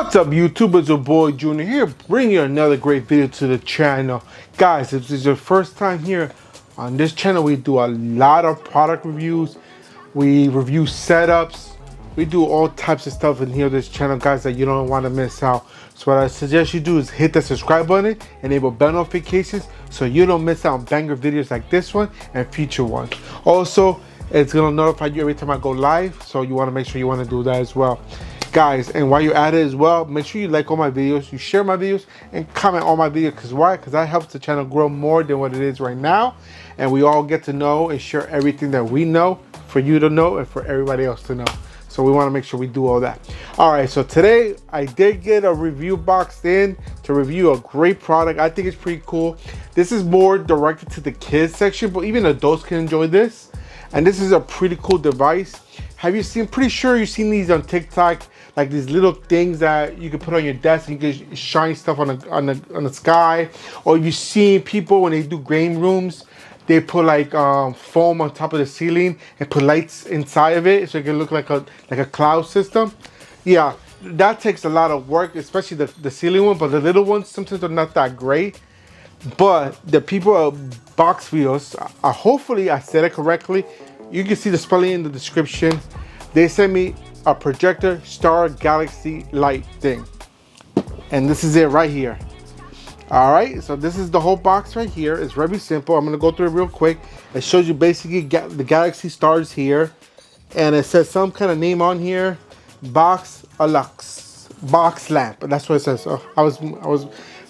What's up, YouTube? It's your boy Junior here, bringing you another great video to the channel. Guys, if this is your first time here on this channel, we do a lot of product reviews. We review setups. We do all types of stuff in here on this channel, guys, that you don't want to miss out. So what I suggest you do is hit the subscribe button, enable bell notifications so you don't miss out on banger videos like this one and future ones. Also, it's going to notify you every time I go live, so you want to make sure you want to do that as well. Guys, and while you're at it as well, make sure you like all my videos, you share my videos, and comment on my videos. Because why? Because that helps the channel grow more than what it is right now. And we all get to know and share everything that we know for you to know and for everybody else to know. So we want to make sure we do all that. All right, so today I did get a review boxed in to review a great product. I think it's pretty cool. This is more directed to the kids section, but even adults can enjoy this. And this is a pretty cool device. Have you seen, pretty sure you've seen these on TikTok, like these little things that you can put on your desk and you can shine stuff on the sky. Or you've seen people when they do game rooms, they put like foam on top of the ceiling and put lights inside of it so it can look like a cloud system. Yeah, that takes a lot of work, especially the ceiling one, but the little ones sometimes are not that great. But the people at Boxvous, hopefully I said it correctly. You can see the spelling in the description. They sent me a Projector Star Galaxy light thing. And this is it right here. All right, so this is the whole box right here. It's very simple. I'm gonna go through it real quick. It shows you basically the galaxy stars here. And it says some kind of name on here. Box lamp. That's what it says. Oh, I was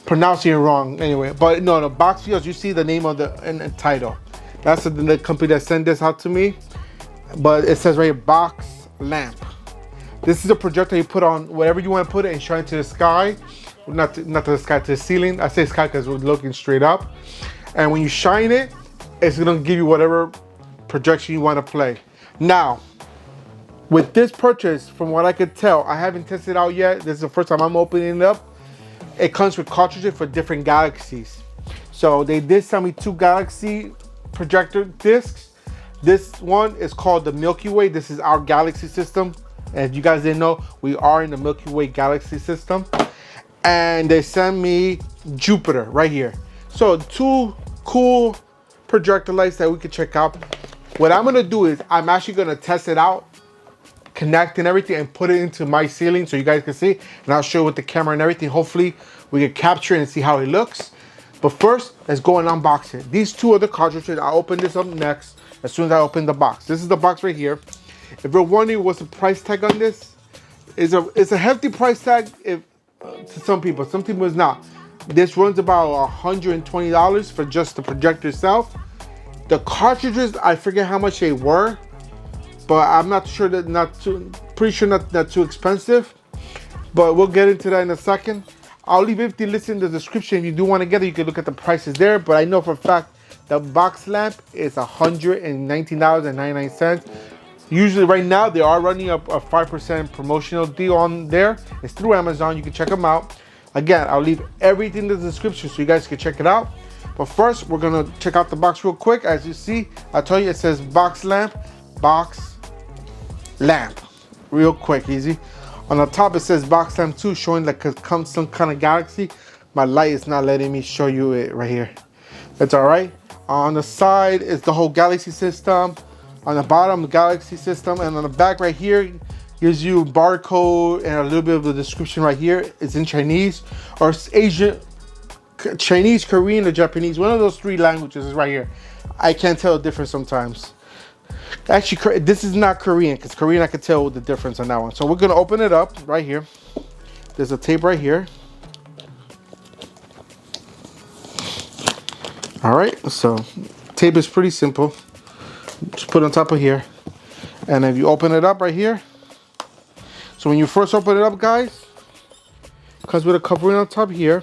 pronouncing it wrong anyway. But no, Boxvous, you see the name of the title. That's the company that sent this out to me. But it says right here, box lamp. This is a projector you put on whatever you want to put it and shine to the sky. Not to the sky, to the ceiling. I say sky because we're looking straight up. And when you shine it, it's going to give you whatever projection you want to play. Now, with this purchase, from what I could tell, I haven't tested it out yet. This is the first time I'm opening it up. It comes with cartridges for different galaxies. So they did send me 2 galaxy projector discs. This one is called the Milky Way. This is our galaxy system. And if you guys didn't know, we are in the Milky Way galaxy system. And they sent me Jupiter right here. So 2 cool projector lights that we could check out. What I'm gonna do is I'm actually gonna test it out, connect and everything, and put it into my ceiling so you guys can see. And I'll show you with the camera and everything. Hopefully we can capture it and see how it looks. But first, let's go and unbox it. These 2 are the cartridges. I'll open this up next as soon as I open the box. This is the box right here. If you're wondering what's the price tag on this, it's a hefty price tag to some people. Some people it's not. This runs about $120 for just the projector itself. The cartridges, I forget how much they were, but I'm not sure that pretty sure not too expensive. But we'll get into that in a second. I'll leave everything listed in the description. If you do want to get it, you can look at the prices there. But I know for a fact the box lamp is $119.99. Usually right now they are running a 5% promotional deal on there. It's through Amazon. You can check them out. Again, I'll leave everything in the description so you guys can check it out. But first, we're gonna check out the box real quick. As you see, I told you it says box lamp, real quick, easy. On the top it says box lamp 2, showing like some kind of galaxy. My light is not letting me show you it right here. That's all right. On the side is the whole galaxy system. On the bottom, the galaxy system, and on the back right here gives you barcode and a little bit of the description right here. It's in Chinese or Asian, Chinese, Korean, or Japanese. One of those 3 languages is right here. I can't tell the difference sometimes. Actually, this is not Korean, because Korean I can tell the difference on that one. So we're gonna open it up right here. There's a tape right here. All right, so tape is pretty simple. Just put it on top of here. And if you open it up right here, so when you first open it up, guys, it comes with a covering on top here.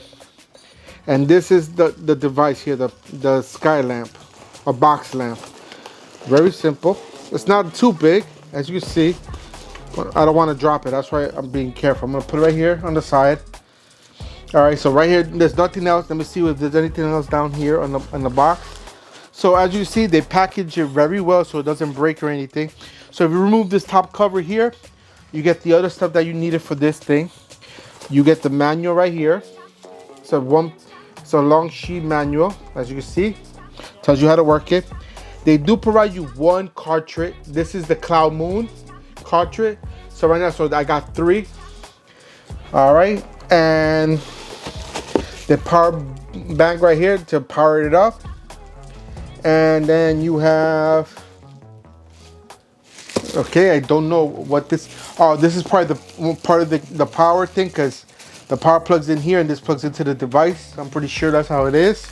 And this is the device here, the sky lamp, a box lamp. Very simple. It's not too big, as you can see. I don't want to drop it. That's why I'm being careful. I'm going to put it right here on the side. All right, so right here, there's nothing else. Let me see if there's anything else down here on the box. So as you see, they package it very well so it doesn't break or anything. So if you remove this top cover here, you get the other stuff that you needed for this thing. You get the manual right here. It's a long sheet manual, as you can see. Tells you how to work it. They do provide you one cartridge. This is the Cloud Moon cartridge. So right now, so I got 3. All right, and the power bank right here to power it up. And then you have, okay, I don't know what this, oh, this is part of the power thing, because the power plugs in here and this plugs into the device. I'm pretty sure that's how it is.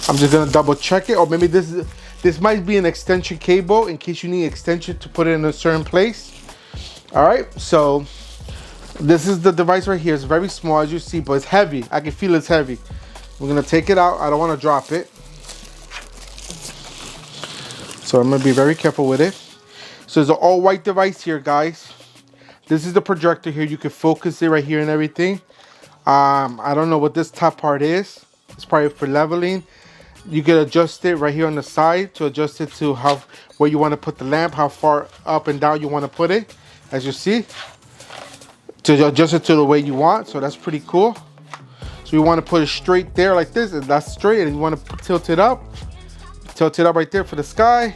I'm just gonna double check it, or maybe this might be an extension cable in case you need extension to put it in a certain place. All right, so this is the device right here. It's very small, as you see, but it's heavy. I can feel it's heavy. We're gonna take it out. I don't want to drop it, so I'm gonna be very careful with it. So there's an all white device here, guys. This is the projector here. You can focus it right here and everything. I don't know what this top part is. It's probably for leveling. You can adjust it right here on the side to adjust it to where you want to put the lamp, how far up and down you want to put it, as you see, to adjust it to the way you want. So that's pretty cool. So you want to put it straight there like this, and that's straight, and you want to tilt it up right there for the sky.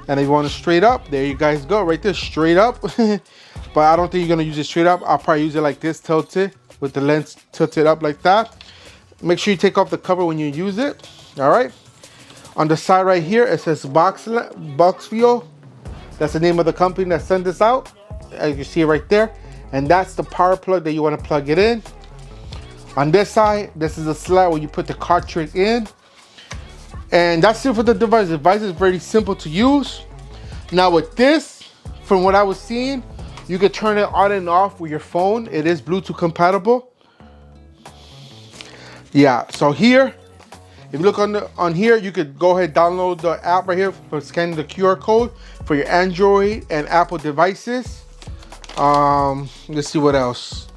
And if you want it straight up, there you guys go, right there, straight up. But I don't think you're gonna use it straight up. I'll probably use it like this, tilted, with the lens tilted up like that. Make sure you take off the cover when you use it. All right. On the side right here, it says Boxvous. That's the name of the company that sent this out. As you see it right there. And that's the power plug that you want to plug it in. On this side, this is the slot where you put the cartridge in. And that's it for the device. The device is very simple to use. Now with this, from what I was seeing, you can turn it on and off with your phone. It is Bluetooth compatible. Yeah, so here, if you look on here, you could go ahead and download the app right here for scanning the QR code for your Android and Apple devices. Let's see what else.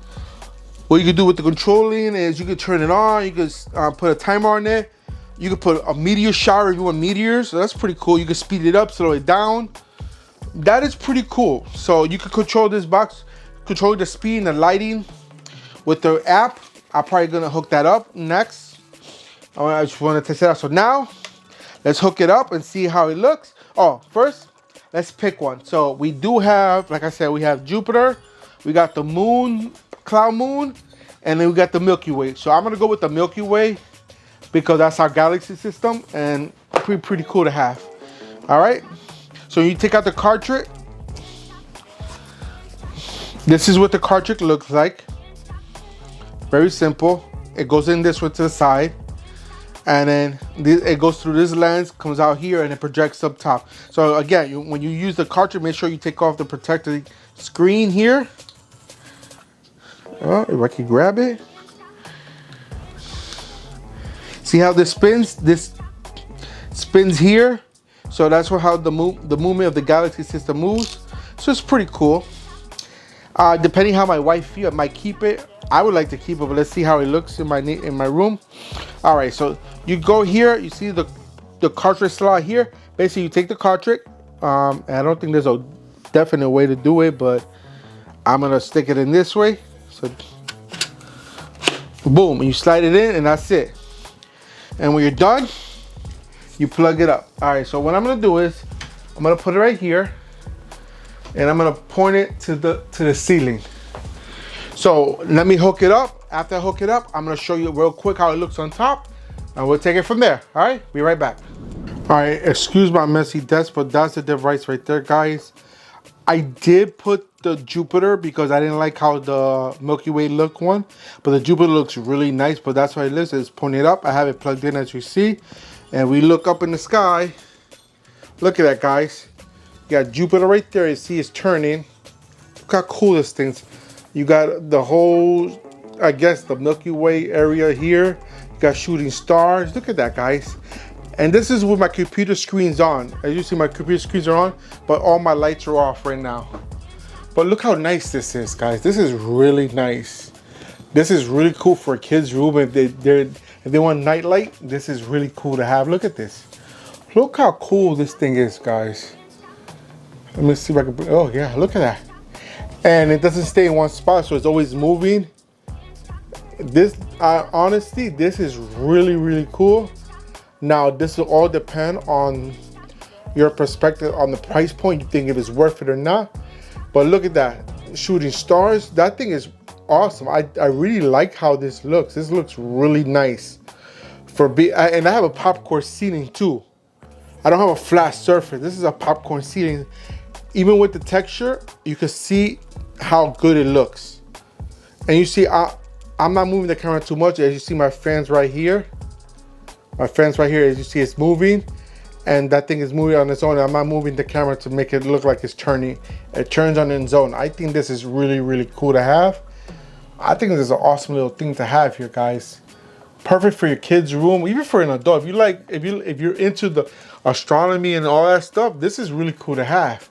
What you can do with the controlling is you can turn it on. You can put a timer on it. You can put a meteor shower if you want meteors. So that's pretty cool. You can speed it up, slow it down. That is pretty cool. So you can control this box, control the speed and the lighting with the app. I'm probably gonna hook that up next. I just want to test it out. So now, let's hook it up and see how it looks. Oh, first, let's pick one. So we do have, like I said, we have Jupiter. We got the moon, Cloud Moon, and then we got the Milky Way. So I'm gonna go with the Milky Way because that's our galaxy system and pretty cool to have. All right. So you take out the cartridge. This is what the cartridge looks like. Very simple. It goes in this way to the side, and then it goes through this lens, comes out here, and it projects up top. So again, when you use the cartridge, make sure you take off the protective screen here. Oh, if I can grab it. See how this spins? This spins here. So that's how the movement of the galaxy system moves. So it's pretty cool. Depending how my wife feels, I might keep it. I would like to keep it, but let's see how it looks in my room. All right, so you go here. You see the cartridge slot here. Basically, you take the cartridge. And I don't think there's a definite way to do it, but I'm gonna stick it in this way. So boom, you slide it in, and that's it. And when you're done, you plug it up. All right, so what I'm gonna do is I'm gonna put it right here, and I'm gonna point it to the ceiling. So let me hook it up. After I hook it up, I'm gonna show you real quick how it looks on top, and we'll take it from there. All right, be right back. All right, excuse my messy desk, but that's the device right there, guys. I did put the Jupiter because I didn't like how the Milky Way looked one, but the Jupiter looks really nice, but that's why it is. It's pointed up. I have it plugged in, as you see, and we look up in the sky. Look at that, guys. You got Jupiter right there. You see it's turning. Look how cool this thing's. You got the whole, I guess, the Milky Way area here. You got shooting stars. Look at that, guys. And this is with my computer screens on. As you see, my computer screens are on, but all my lights are off right now. But look how nice this is, guys. This is really nice. This is really cool for a kid's room. If they want night light, this is really cool to have. Look at this. Look how cool this thing is, guys. Let me see if I can, oh yeah, look at that. and it doesn't stay in one spot, so it's always moving. This, honestly, this is really cool. Now, this will all depend on your perspective on the price point. You think if it's worth it or not. But look at that, shooting stars. That thing is awesome. I really like how this looks. This looks really nice. And I have a popcorn ceiling too. I don't have a flat surface. This is a popcorn ceiling. Even with the texture, you can see how good it looks. And you see, I'm not moving the camera too much. As you see, my fans right here. My fans right here, as you see, it's moving. And that thing is moving on its own. I'm not moving the camera to make it look like it's turning. It turns on its own. I think this is really cool to have. I think this is an awesome little thing to have here, guys. Perfect for your kids' room, even for an adult. If you like, if you're into the astronomy and all that stuff, this is really cool to have.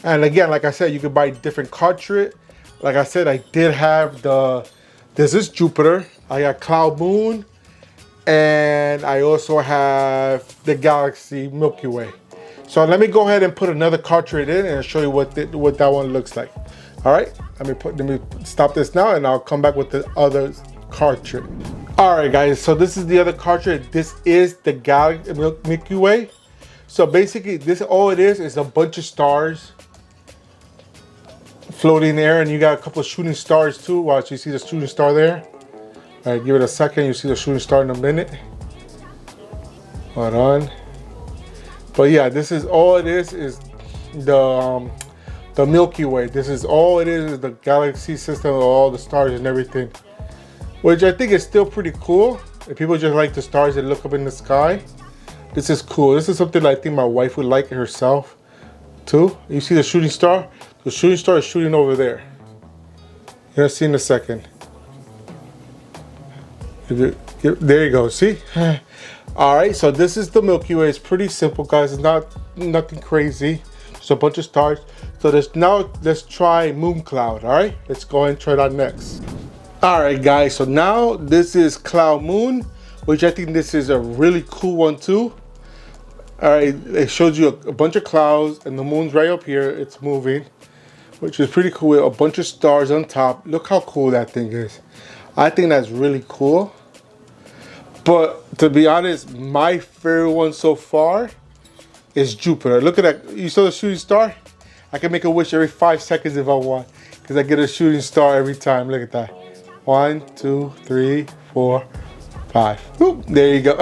And again, like I said, you could buy different cartridge. Like I said, I did have this is Jupiter. I got Cloud Moon, and I also have the Galaxy Milky Way. So let me go ahead and put another cartridge in and show you what that one looks like. All right, let me stop this now, and I'll come back with the other cartridge. All right, guys. So this is the other cartridge. This is the Galaxy Milky Way. So basically, this all it is a bunch of stars floating in the air, and you got a couple of shooting stars too. Watch, you see the shooting star there. All right, give it a second. You see the shooting star in a minute. Hold on. But yeah, this is all it is the Milky Way. This is all it is the galaxy system of all the stars and everything, which I think is still pretty cool. If people just like the stars that look up in the sky, this is cool. This is something I think my wife would like herself too. You see the shooting star? The shooting star is shooting over there. You're gonna see in a second. There you go, see? All right, so this is the Milky Way. It's pretty simple, guys. It's nothing crazy. Just a bunch of stars. So let's try Moon Cloud, all right? Let's go ahead and try that next. All right, guys, so now this is Cloud Moon, which I think this is a really cool one too. All right, it shows you a bunch of clouds, and the moon's right up here. It's moving, which is pretty cool with a bunch of stars on top. Look how cool that thing is. I think that's really cool. But to be honest, my favorite one so far is Jupiter. Look at that. You saw the shooting star? I can make a wish every 5 seconds if I want, because I get a shooting star every time. Look at that. 1, 2, 3, 4, 5. Whoop, there you go.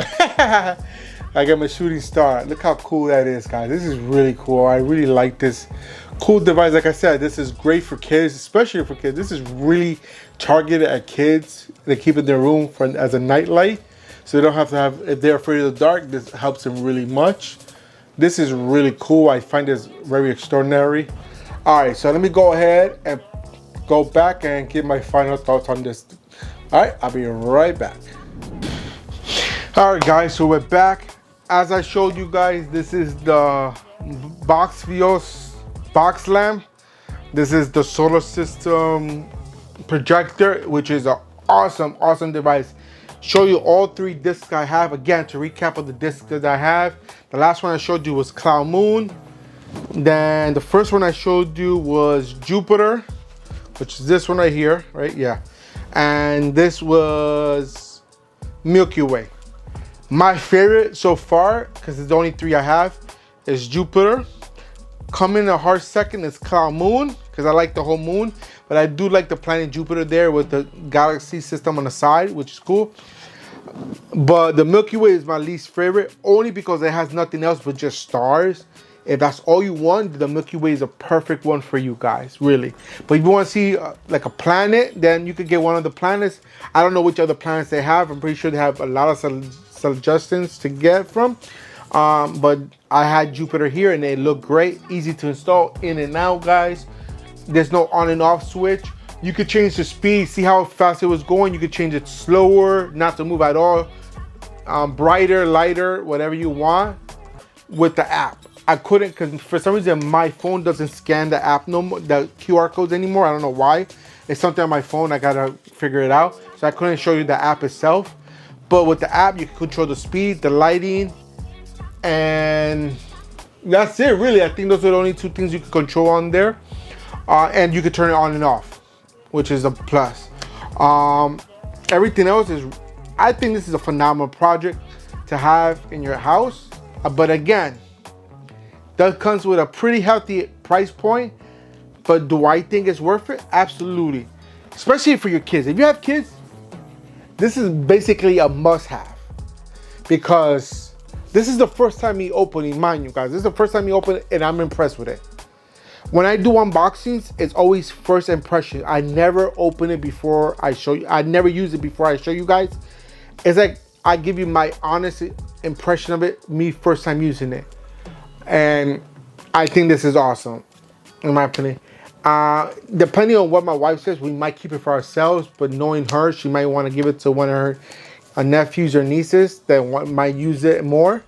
I got my shooting star. Look how cool that is, guys. This is really cool. I really like this cool device. Like I said, this is great for kids, especially for kids. This is really targeted at kids. They keep it in their room as a night light, so they don't have to have, if they're afraid of the dark, this helps them really much. This is really cool. I find this very extraordinary. All right, so let me go ahead and go back and give my final thoughts on this. All right, I'll be right back. All right, guys, so we're back. As I showed you guys, this is the Boxvous box lamp. This is the solar system projector, which is an awesome device. Show you all 3 discs I have. Again, to recap of the discs that I have, the last one I showed you was Cloud Moon. Then the first one I showed you was Jupiter, which is this one right here, right? Yeah. And this was Milky Way. My favorite so far, because it's the only 3 I have, is Jupiter. Coming in a hard second is Cloud Moon, because I like the whole moon, but I do like the planet Jupiter there with the galaxy system on the side, which is cool. But the Milky Way is my least favorite, only because it has nothing else but just stars. If that's all you want, the Milky Way is a perfect one for you guys, really. But if you want to see like a planet, then you could get one of the planets. I don't know which other planets they have. I'm pretty sure they have a lot of suggestions to get from. But I had Jupiter here, and they look great, easy to install, in and out, guys. There's no on and off switch. You could change the speed, see how fast it was going. You could change it slower, not to move at all, brighter, lighter, whatever you want with the app. I couldn't, because for some reason my phone doesn't scan the app no more, the QR codes anymore. I don't know why. It's something on my phone. I gotta figure it out. So I couldn't show you the app itself. But with the app, you can control the speed, the lighting, and that's it, really. I think those are the only 2 things you can control on there. and you can turn it on and off, which is a plus. Everything else is, I think this is a phenomenal project to have in your house. But again, that comes with a pretty healthy price point. But do I think it's worth it? Absolutely. Especially for your kids. If you have kids, this is basically a must-have. Because this is the first time me opening, mind you guys. This is the first time me open it, and I'm impressed with it. When I do unboxings, it's always first impression. I never open it before I show you. I never use it before I show you guys. It's like I give you my honest impression of it, me first time using it. And I think this is awesome, in my opinion. Depending on what my wife says, we might keep it for ourselves, but knowing her, she might want to give it to one of her nephews or nieces that might use it more.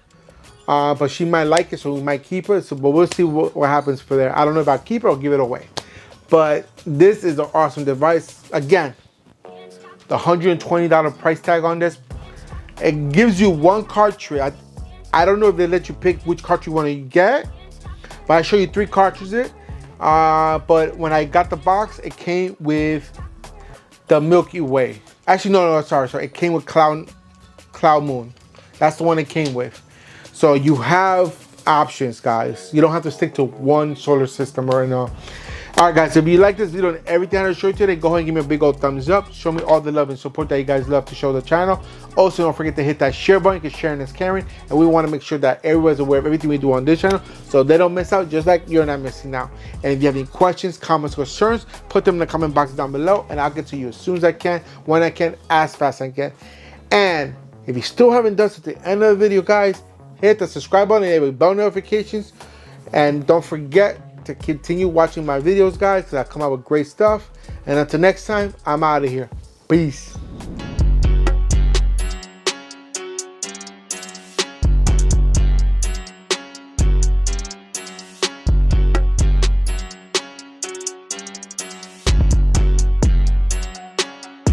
But she might like it, so we might keep it. But we'll see what happens for there. I don't know if I'll keep it or give it away. But this is an awesome device. Again, the $120 price tag on this. It gives you one cartridge. I don't know if they let you pick which cartridge you want to get, but I show you 3 cartridges. But when I got the box, it came with the Milky Way. Actually, no, sorry. It came with Cloud Moon. That's the one it came with. So you have options, guys. You don't have to stick to one solar system or no. All right, guys, if you like this video and everything I showed you today, go ahead and give me a big old thumbs up. Show me all the love and support that you guys love to show the channel. Also, don't forget to hit that share button because sharing is caring. And we want to make sure that everybody's aware of everything we do on this channel so they don't miss out, just like you're not missing out. And if you have any questions, comments, concerns, put them in the comment box down below and I'll get to you as soon as I can, when I can, as fast as I can. And if you still haven't done so at the end of the video, guys, hit the subscribe button and enable bell notifications. And don't forget to continue watching my videos, guys, because I come out with great stuff. And until next time, I'm out of here. Peace.